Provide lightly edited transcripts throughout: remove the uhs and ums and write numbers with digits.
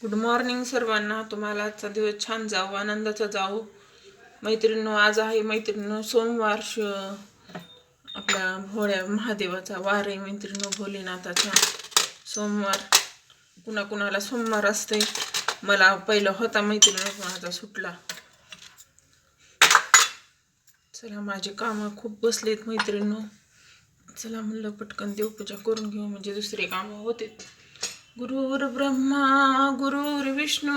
Good morning सर्वांना. तुम्हाला आजचा दिवस छान जावो, आनंदाचा जावो. मैत्रिणींनो, आज आहे मैत्रिणींनो सोमवार. आपल्या भोळ्या महादेवाचा वार आहे मैत्रिणींनो, भोलेनाथाचा. सोमवार कुणाकुणाला सोमवार असते. मला पहिला होता मैत्रिणींनो, माझा सुटला. चला, माझे कामं खूप बसलेत मैत्रिणींनो. चला म्हणलं पटकन देवपूजा करून घेऊ, म्हणजे दुसरे कामं होते. गुरुर्ब्रह्मा गुरुर्विष्णू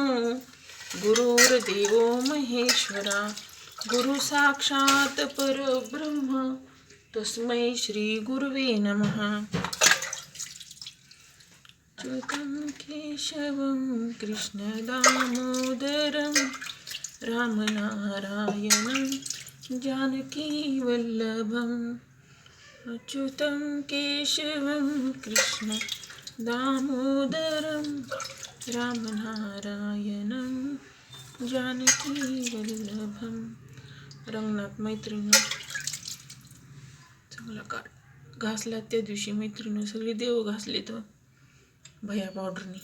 गुरुर्देवो महेश्वरा, गुरु साक्षात परब्रह्म तस्मै श्री गुरुवे नमः. च्युतं केशवं कृष्ण दामोदरं रामनारायणं जानकी वल्लभम्. अच्युतं केशवं कृष्ण दामोदरं रामनारायणं जानकी वल्लभं. रंगनाथ मैत्रिणी चांगला घासला त्या दिवशी मैत्रिणी, सगळे देव घासले तर भया पावडरनी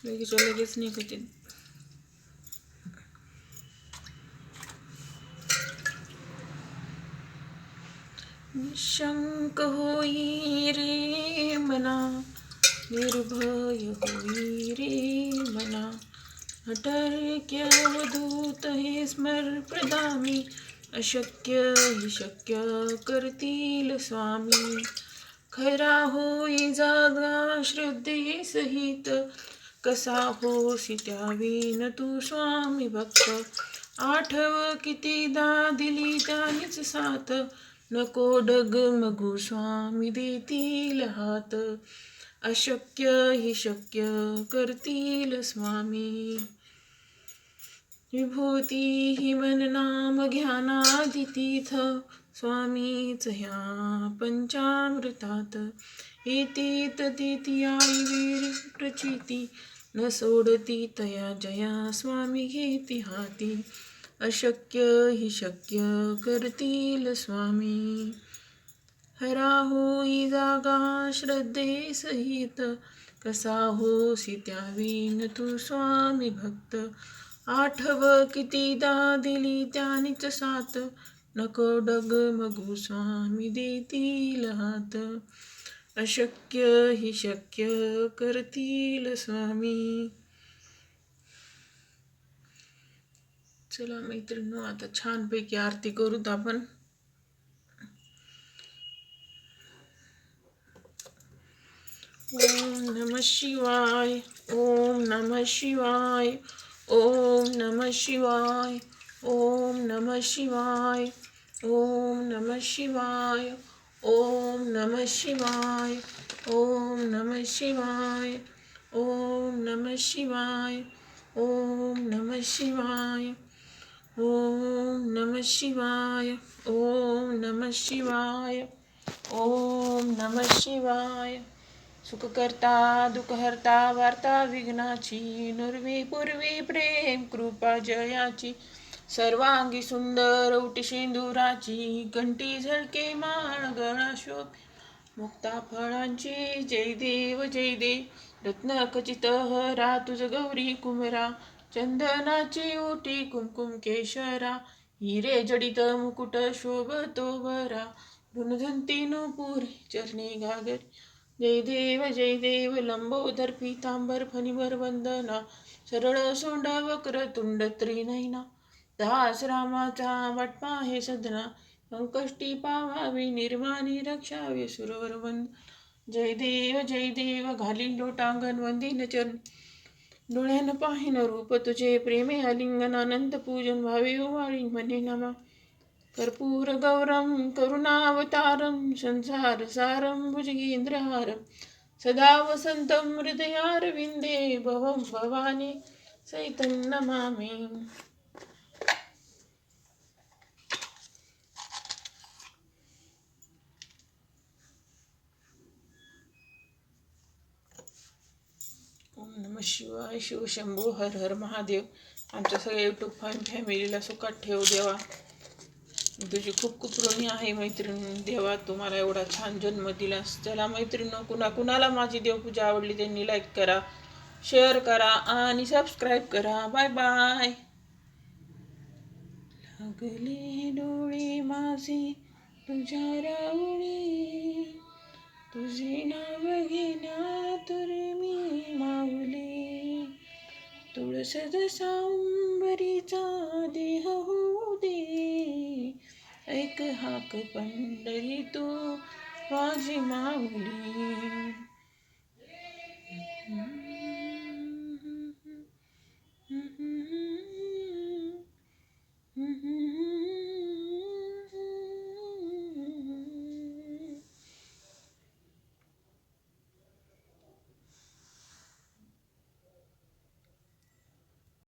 लगेच निघते. निशंक होई रे मना, निर्भय होई रे मना, अटर्क्य अवधूत हे स्मर प्रदामी, अशक्य हि शक्य करतील स्वामी. खरा होई जागा श्रद्धे सहित, कसा होसी त्यावीन तू स्वामी भक्त. आठव कितीदा दिली त्यानीच साथ, नको डगमगू स्वामी देतील हात. अशक्य हि शक्य करतील स्वामी. विभूती हि मन नाम घ्यानादी तीर्थ, स्वामीच ह्या पंचामृतात. येतीत तिथियाई वीर प्रचिती, न सोडती तया जया स्वामी घेती हाती. अशक्य हि शक्य करतील स्वामी. हरा होई जागा श्रद्धे सहित, कसा होसी त्यावीन तू स्वामी भक्त. आठव कितीदा दिली त्यानीच साथ, नको डगमगू स्वामी देतील हात. अशक्य हि शक्य करतील स्वामी. चला मैत्रिणींनो, आता छानपैकी आरती करूत आपण. ओम नमः शिवाय, ओम नमः शिवाय, ओम नमः शिवाय, ओम नमः शिवाय, ओम नमः शिवाय, ओम नमः शिवाय, ओम नमः शिवाय, ओम नमः शिवाय, ओम नमः शिवाय, ओम नमः शिवाय, ओम नमः शिवाय, ओम नमः शिवाय. सुखकर्ता दुःखहर्ता वार्ता विघ्नाची, नुर्वी पूर्वी प्रेम कृपा जयाची. सर्वांगी सुंदर उटी शेंदुराची, कंठी झळके माळ गळा शोभे मुक्ता फळांची. जय देव जय देव, रत्न खचित हरा तुझ गौरी कुमरा. चंदनाची ओटी कुमकुम केशरा, हिरे जडित मुकुट शोभतो बरा. गुणधंती नुपुरी चरणी घागरी, जय देव लंबोदर पीतांबर फणीवर वंदना. सरळ सोंड वक्र तुंड त्रिनयना, दास रामाचा वाटपा हे सदना. संकष्टी पावावी निर्वाणी रक्षावे सुरवर वंद. जय देव घालीन लोटांगण वंदीन चरण, डोळ्यानं पाहिन रूप तुझे प्रेमे आलिंगन. अनंत पूजन भावे ओवाळीन म्हणे नमा. कर्पूर गौरम करुणावतारम, संसार सारम भुजगेंद्रहारम. सदा वसंतम हृदयारविंदे, भवं भवानी सहितं नमामि. ओम नमः शिवाय. शिवशंभू हर हर महादेव. आमच्या सगळ्या यूट्यूब फॅमिलीला सुखात ठेव देवा. तुझी खूप खूप ऋणी आहे मैत्रिणी. देवा तुम्हाला एवढा छान जन्म दिलास. चला मैत्रिणी, कुणाला माझी देवपूजा आवडली त्यांनी लाईक करा, शेअर करा आणि सबस्क्राईब करा. Bye bye. लागले डोळे माझे तुझ्या रावळी, तुझे नाव घेण्यातुर मी माऊली. तुळस सांबरीचा देह होऊ दे, ऐक हाक पंढरी तू माझी माऊली.